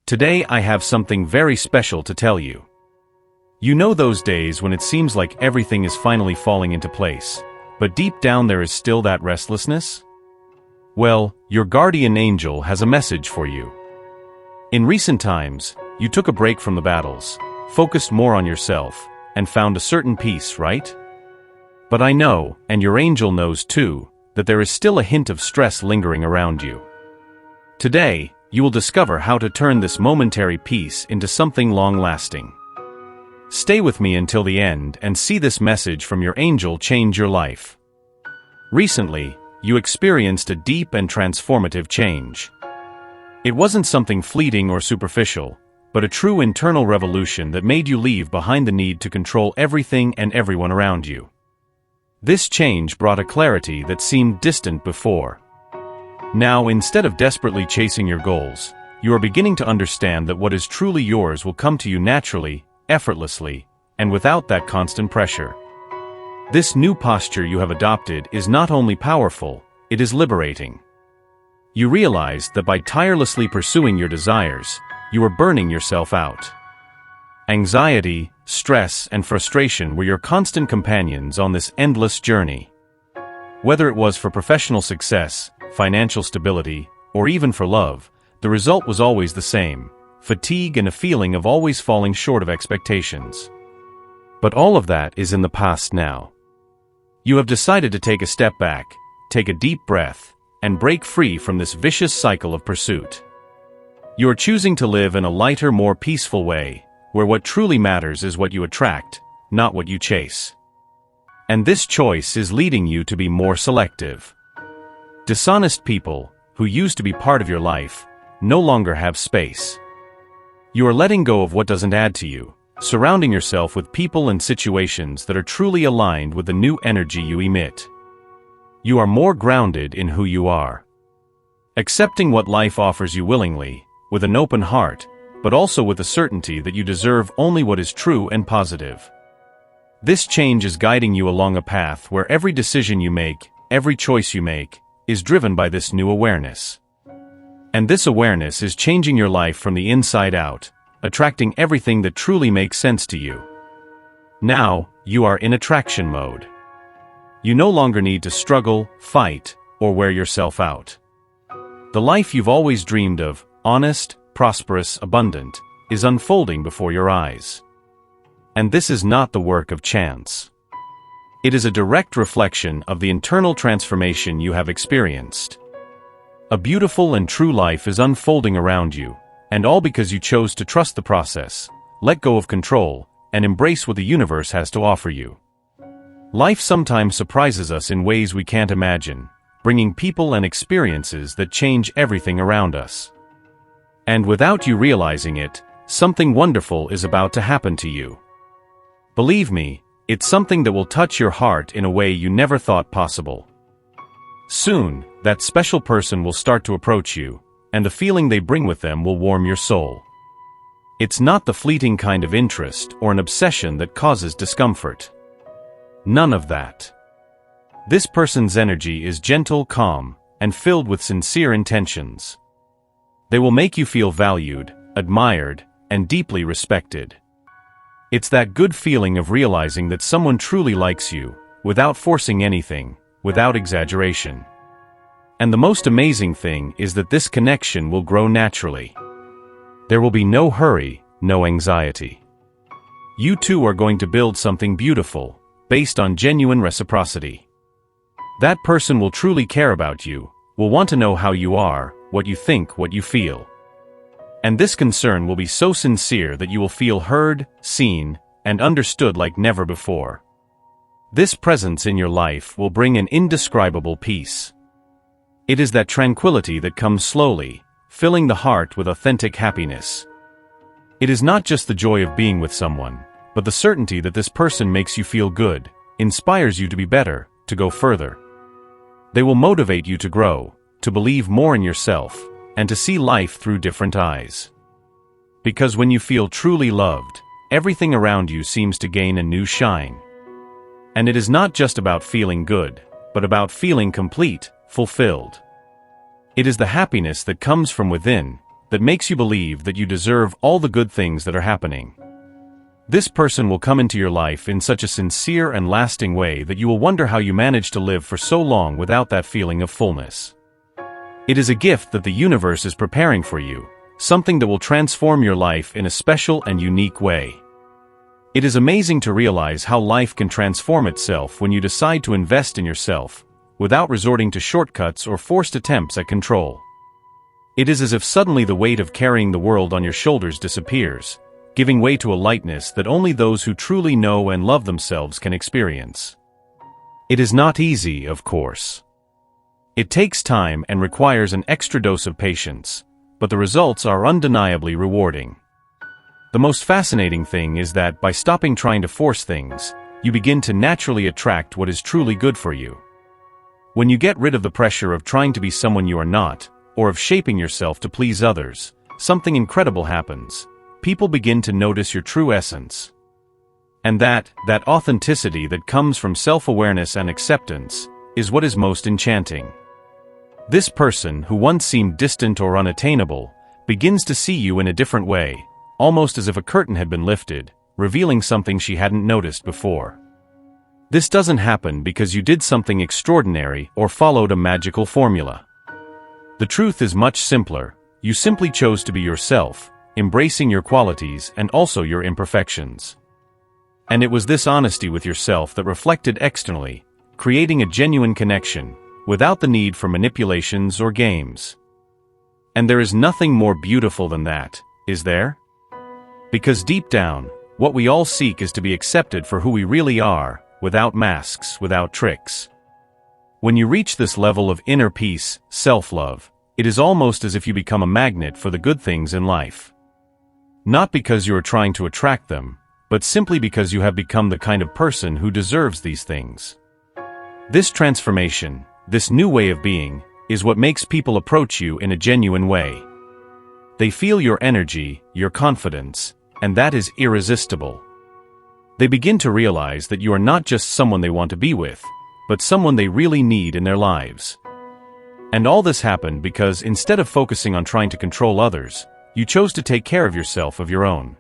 Today I have something very special to tell you. You know those days when it seems like everything is finally falling into place, but deep down there is still that restlessness? Well, your guardian angel has a message for you. In recent times, you took a break from the battles, focused more on yourself, and found a certain peace, right? But I know, and your angel knows too, that there is still a hint of stress lingering around you. Today, you will discover how to turn this momentary peace into something long-lasting. Stay with me until the end and see this message from your angel change your life. Recently, you experienced a deep and transformative change. It wasn't something fleeting or superficial, but a true internal revolution that made you leave behind the need to control everything and everyone around you. This change brought a clarity that seemed distant before. Now, instead of desperately chasing your goals, you are beginning to understand that what is truly yours will come to you naturally, effortlessly, and without that constant pressure. This new posture you have adopted is not only powerful, it is liberating. You realize that by tirelessly pursuing your desires, you are burning yourself out. Anxiety, stress, and frustration were your constant companions on this endless journey. Whether it was for professional success, financial stability, or even for love, the result was always the same: fatigue and a feeling of always falling short of expectations. But all of that is in the past now. You have decided to take a step back, take a deep breath, and break free from this vicious cycle of pursuit. You are choosing to live in a lighter, more peaceful way, where what truly matters is what you attract, not what you chase. And this choice is leading you to be more selective. Dishonest people, who used to be part of your life, no longer have space. You are letting go of what doesn't add to you, surrounding yourself with people and situations that are truly aligned with the new energy you emit. You are more grounded in who you are. Accepting what life offers you willingly, with an open heart, but also with the certainty that you deserve only what is true and positive. This change is guiding you along a path where every decision you make, every choice you make, is driven by this new awareness. And this awareness is changing your life from the inside out, attracting everything that truly makes sense to you. Now, you are in attraction mode. You no longer need to struggle, fight, or wear yourself out. The life you've always dreamed of, honest, prosperous, abundant, is unfolding before your eyes. And this is not the work of chance. It is a direct reflection of the internal transformation you have experienced. A beautiful and true life is unfolding around you, and all because you chose to trust the process, let go of control, and embrace what the universe has to offer you. Life sometimes surprises us in ways we can't imagine, bringing people and experiences that change everything around us. And without you realizing it, something wonderful is about to happen to you. Believe me, it's something that will touch your heart in a way you never thought possible. Soon, that special person will start to approach you, and the feeling they bring with them will warm your soul. It's not the fleeting kind of interest or an obsession that causes discomfort. None of that. This person's energy is gentle, calm, and filled with sincere intentions. They will make you feel valued, admired, and deeply respected. It's that good feeling of realizing that someone truly likes you, without forcing anything, without exaggeration. And the most amazing thing is that this connection will grow naturally. There will be no hurry, no anxiety. You two are going to build something beautiful, based on genuine reciprocity. That person will truly care about you, will want to know how you are, what you think, what you feel. And this concern will be so sincere that you will feel heard, seen, and understood like never before. This presence in your life will bring an indescribable peace. It is that tranquility that comes slowly, filling the heart with authentic happiness. It is not just the joy of being with someone, but the certainty that this person makes you feel good, inspires you to be better, to go further. They will motivate you to grow, to believe more in yourself, and to see life through different eyes. Because when you feel truly loved, everything around you seems to gain a new shine. And it is not just about feeling good, but about feeling complete, fulfilled. It is the happiness that comes from within, that makes you believe that you deserve all the good things that are happening. This person will come into your life in such a sincere and lasting way that you will wonder how you managed to live for so long without that feeling of fullness. It is a gift that the universe is preparing for you, something that will transform your life in a special and unique way. It is amazing to realize how life can transform itself when you decide to invest in yourself, without resorting to shortcuts or forced attempts at control. It is as if suddenly the weight of carrying the world on your shoulders disappears, giving way to a lightness that only those who truly know and love themselves can experience. It is not easy, of course. It takes time and requires an extra dose of patience, but the results are undeniably rewarding. The most fascinating thing is that by stopping trying to force things, you begin to naturally attract what is truly good for you. When you get rid of the pressure of trying to be someone you are not, or of shaping yourself to please others, something incredible happens. People begin to notice your true essence. And that authenticity that comes from self-awareness and acceptance, is what is most enchanting. This person, who once seemed distant or unattainable, begins to see you in a different way, almost as if a curtain had been lifted, revealing something she hadn't noticed before. This doesn't happen because you did something extraordinary or followed a magical formula. The truth is much simpler. You simply chose to be yourself, embracing your qualities and also your imperfections. And it was this honesty with yourself that reflected externally, creating a genuine connection, without the need for manipulations or games. And there is nothing more beautiful than that, is there? Because deep down, what we all seek is to be accepted for who we really are, without masks, without tricks. When you reach this level of inner peace, self-love, it is almost as if you become a magnet for the good things in life. Not because you are trying to attract them, but simply because you have become the kind of person who deserves these things. This transformation, this new way of being, is what makes people approach you in a genuine way. They feel your energy, your confidence, and that is irresistible. They begin to realize that you are not just someone they want to be with, but someone they really need in their lives. And all this happened because instead of focusing on trying to control others, you chose to take care of yourself of your own.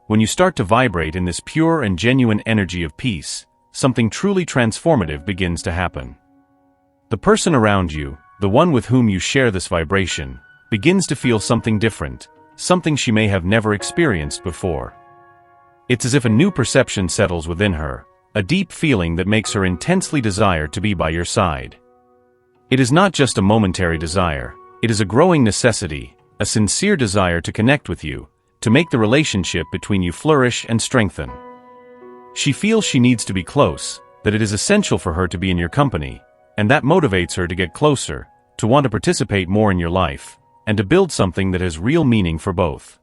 When you start to vibrate in this pure and genuine energy of peace, something truly transformative begins to happen. The person around you, the one with whom you share this vibration, begins to feel something different, something she may have never experienced before. It's as if a new perception settles within her, a deep feeling that makes her intensely desire to be by your side. It is not just a momentary desire, it is a growing necessity, a sincere desire to connect with you, to make the relationship between you flourish and strengthen. She feels she needs to be close, that it is essential for her to be in your company, and that motivates her to get closer, to want to participate more in your life, and to build something that has real meaning for both.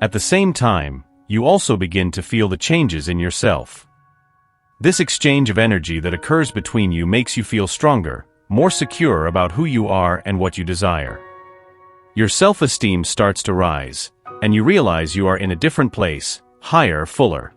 At the same time, you also begin to feel the changes in yourself. This exchange of energy that occurs between you makes you feel stronger, more secure about who you are and what you desire. Your self-esteem starts to rise, and you realize you are in a different place, higher, fuller.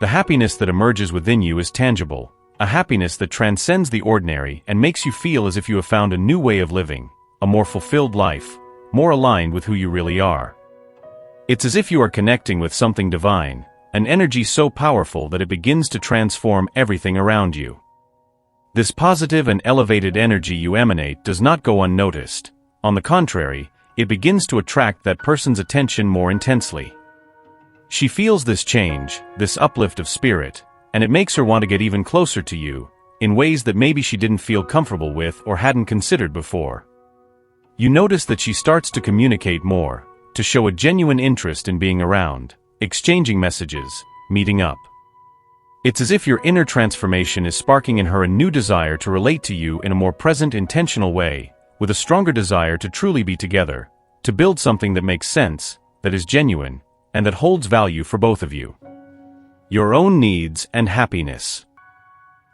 The happiness that emerges within you is tangible, a happiness that transcends the ordinary and makes you feel as if you have found a new way of living, a more fulfilled life, more aligned with who you really are. It's as if you are connecting with something divine, an energy so powerful that it begins to transform everything around you. This positive and elevated energy you emanate does not go unnoticed. On the contrary, it begins to attract that person's attention more intensely. She feels this change, this uplift of spirit, and it makes her want to get even closer to you, in ways that maybe she didn't feel comfortable with or hadn't considered before. You notice that she starts to communicate more, to show a genuine interest in being around, exchanging messages, meeting up. It's as if your inner transformation is sparking in her a new desire to relate to you in a more present, intentional way, with a stronger desire to truly be together, to build something that makes sense, that is genuine, and that holds value for both of you. Your own needs and happiness.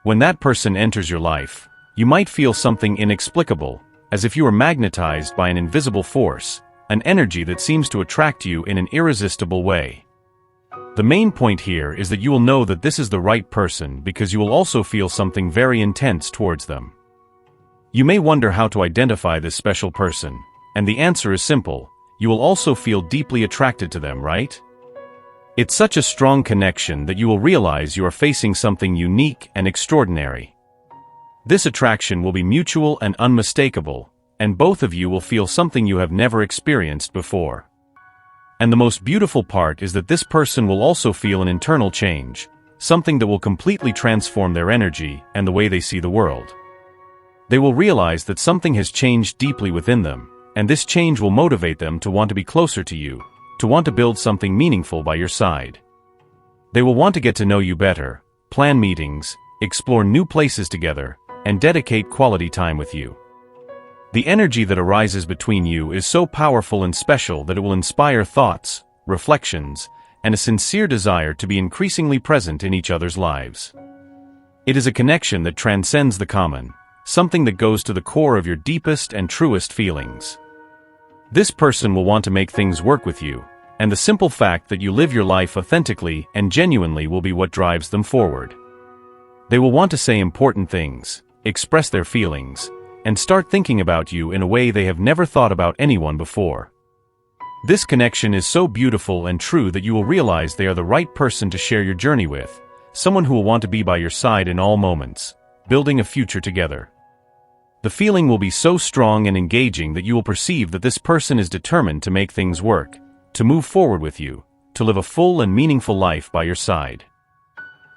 When that person enters your life, you might feel something inexplicable, as if you were magnetized by an invisible force, an energy that seems to attract you in an irresistible way. The main point here is that you will know that this is the right person because you will also feel something very intense towards them. You may wonder how to identify this special person, and the answer is simple: you will also feel deeply attracted to them, right? It's such a strong connection that you will realize you are facing something unique and extraordinary. This attraction will be mutual and unmistakable, and both of you will feel something you have never experienced before. And the most beautiful part is that this person will also feel an internal change, something that will completely transform their energy and the way they see the world. They will realize that something has changed deeply within them, and this change will motivate them to want to be closer to you, to want to build something meaningful by your side. They will want to get to know you better, plan meetings, explore new places together, and dedicate quality time with you. The energy that arises between you is so powerful and special that it will inspire thoughts, reflections, and a sincere desire to be increasingly present in each other's lives. It is a connection that transcends the common, something that goes to the core of your deepest and truest feelings. This person will want to make things work with you, and the simple fact that you live your life authentically and genuinely will be what drives them forward. They will want to say important things, express their feelings, and start thinking about you in a way they have never thought about anyone before. This connection is so beautiful and true that you will realize they are the right person to share your journey with, someone who will want to be by your side in all moments, building a future together. The feeling will be so strong and engaging that you will perceive that this person is determined to make things work, to move forward with you, to live a full and meaningful life by your side.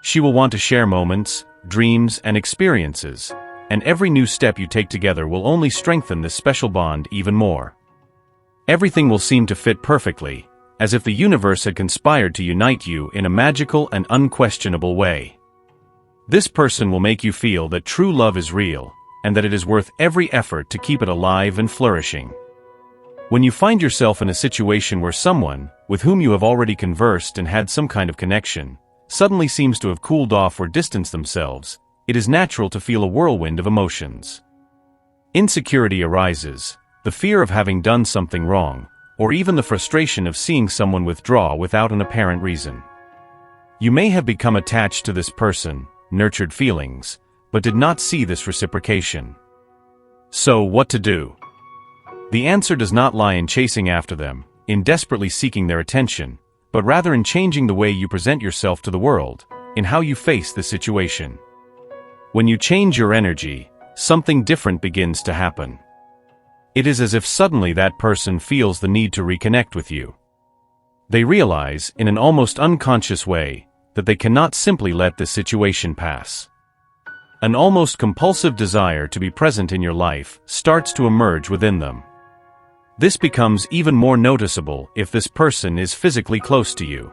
She will want to share moments, dreams, and experiences, and every new step you take together will only strengthen this special bond even more. Everything will seem to fit perfectly, as if the universe had conspired to unite you in a magical and unquestionable way. This person will make you feel that true love is real, and that it is worth every effort to keep it alive and flourishing. When you find yourself in a situation where someone, with whom you have already conversed and had some kind of connection, suddenly seems to have cooled off or distanced themselves, it is natural to feel a whirlwind of emotions. Insecurity arises, the fear of having done something wrong, or even the frustration of seeing someone withdraw without an apparent reason. You may have become attached to this person, nurtured feelings, but did not see this reciprocation. So, what to do? The answer does not lie in chasing after them, in desperately seeking their attention, but rather in changing the way you present yourself to the world, in how you face the situation. When you change your energy, something different begins to happen. It is as if suddenly that person feels the need to reconnect with you. They realize, in an almost unconscious way, that they cannot simply let this situation pass. An almost compulsive desire to be present in your life starts to emerge within them. This becomes even more noticeable if this person is physically close to you.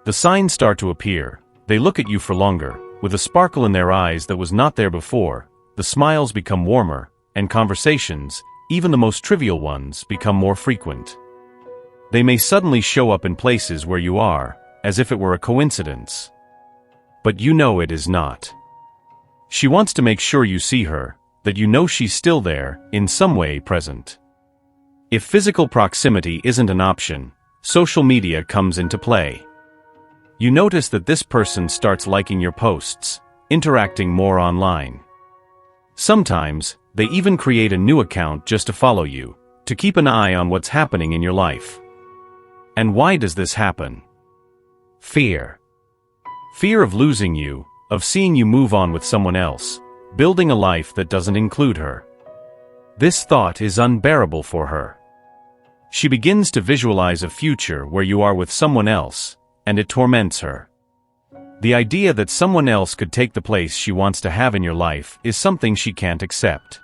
The signs start to appear. They look at you for longer, with a sparkle in their eyes that was not there before. The smiles become warmer, and conversations, even the most trivial ones, become more frequent. They may suddenly show up in places where you are, as if it were a coincidence. But you know it is not. She wants to make sure you see her, that you know she's still there, in some way present. If physical proximity isn't an option, social media comes into play. You notice that this person starts liking your posts, interacting more online. Sometimes, they even create a new account just to follow you, to keep an eye on what's happening in your life. And why does this happen? Fear. Fear of losing you, of seeing you move on with someone else, building a life that doesn't include her. This thought is unbearable for her. She begins to visualize a future where you are with someone else, and it torments her. The idea that someone else could take the place she wants to have in your life is something she can't accept.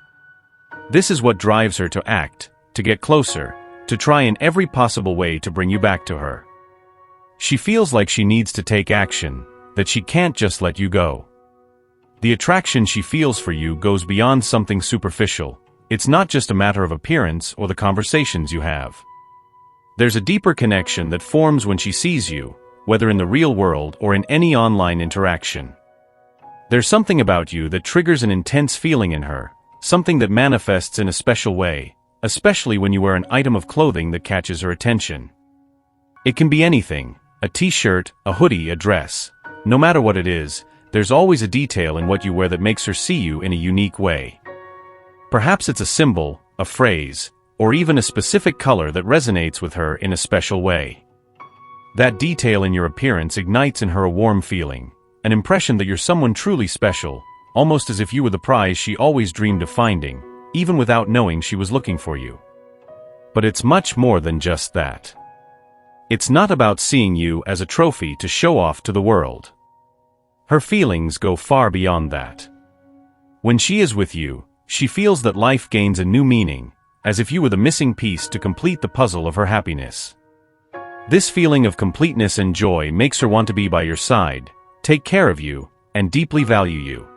This is what drives her to act, to get closer, to try in every possible way to bring you back to her. She feels like she needs to take action, that she can't just let you go. The attraction she feels for you goes beyond something superficial. It's not just a matter of appearance or the conversations you have. There's a deeper connection that forms when she sees you, whether in the real world or in any online interaction. There's something about you that triggers an intense feeling in her, something that manifests in a special way, especially when you wear an item of clothing that catches her attention. It can be anything, a t-shirt, a hoodie, a dress. No matter what it is, there's always a detail in what you wear that makes her see you in a unique way. Perhaps it's a symbol, a phrase, or even a specific color that resonates with her in a special way. That detail in your appearance ignites in her a warm feeling, an impression that you're someone truly special, almost as if you were the prize she always dreamed of finding, even without knowing she was looking for you. But it's much more than just that. It's not about seeing you as a trophy to show off to the world. Her feelings go far beyond that. When she is with you, she feels that life gains a new meaning, as if you were the missing piece to complete the puzzle of her happiness. This feeling of completeness and joy makes her want to be by your side, take care of you, and deeply value you.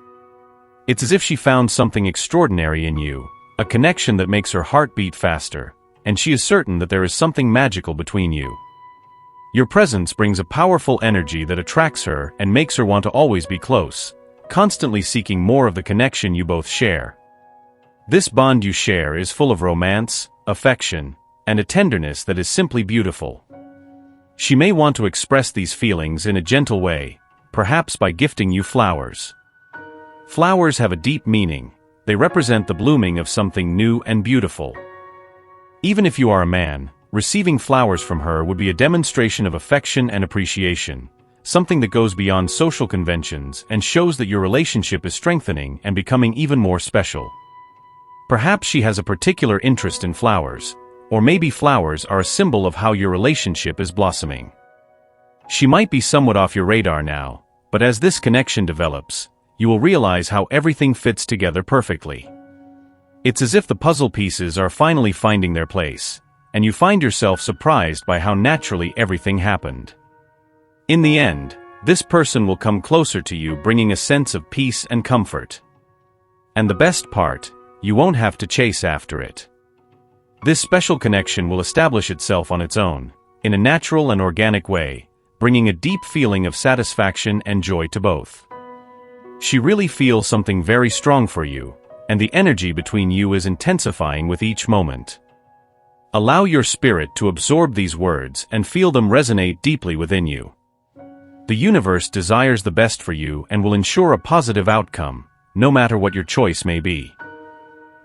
It's as if she found something extraordinary in you, a connection that makes her heart beat faster, and she is certain that there is something magical between you. Your presence brings a powerful energy that attracts her and makes her want to always be close, constantly seeking more of the connection you both share. This bond you share is full of romance, affection, and a tenderness that is simply beautiful. She may want to express these feelings in a gentle way, perhaps by gifting you flowers. Flowers have a deep meaning. They represent the blooming of something new and beautiful. Even if you are a man, receiving flowers from her would be a demonstration of affection and appreciation, something that goes beyond social conventions and shows that your relationship is strengthening and becoming even more special. Perhaps she has a particular interest in flowers, or maybe flowers are a symbol of how your relationship is blossoming. She might be somewhat off your radar now, but as this connection develops, you will realize how everything fits together perfectly. It's as if the puzzle pieces are finally finding their place, and you find yourself surprised by how naturally everything happened. In the end, this person will come closer to you, bringing a sense of peace and comfort. And the best part, you won't have to chase after it. This special connection will establish itself on its own, in a natural and organic way, bringing a deep feeling of satisfaction and joy to both. She really feels something very strong for you, and the energy between you is intensifying with each moment. Allow your spirit to absorb these words and feel them resonate deeply within you. The universe desires the best for you and will ensure a positive outcome, no matter what your choice may be.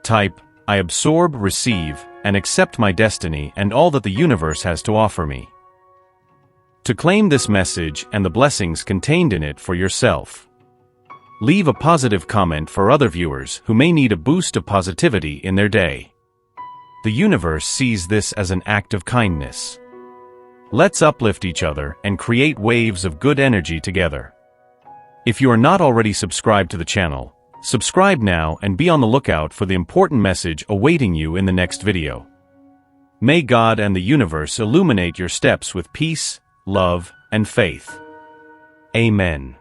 Type, I absorb, receive, and accept my destiny and all that the universe has to offer me. To claim this message and the blessings contained in it for yourself. Leave a positive comment for other viewers who may need a boost of positivity in their day. The universe sees this as an act of kindness. Let's uplift each other and create waves of good energy together. If you are not already subscribed to the channel, subscribe now and be on the lookout for the important message awaiting you in the next video. May God and the universe illuminate your steps with peace, love, and faith. Amen.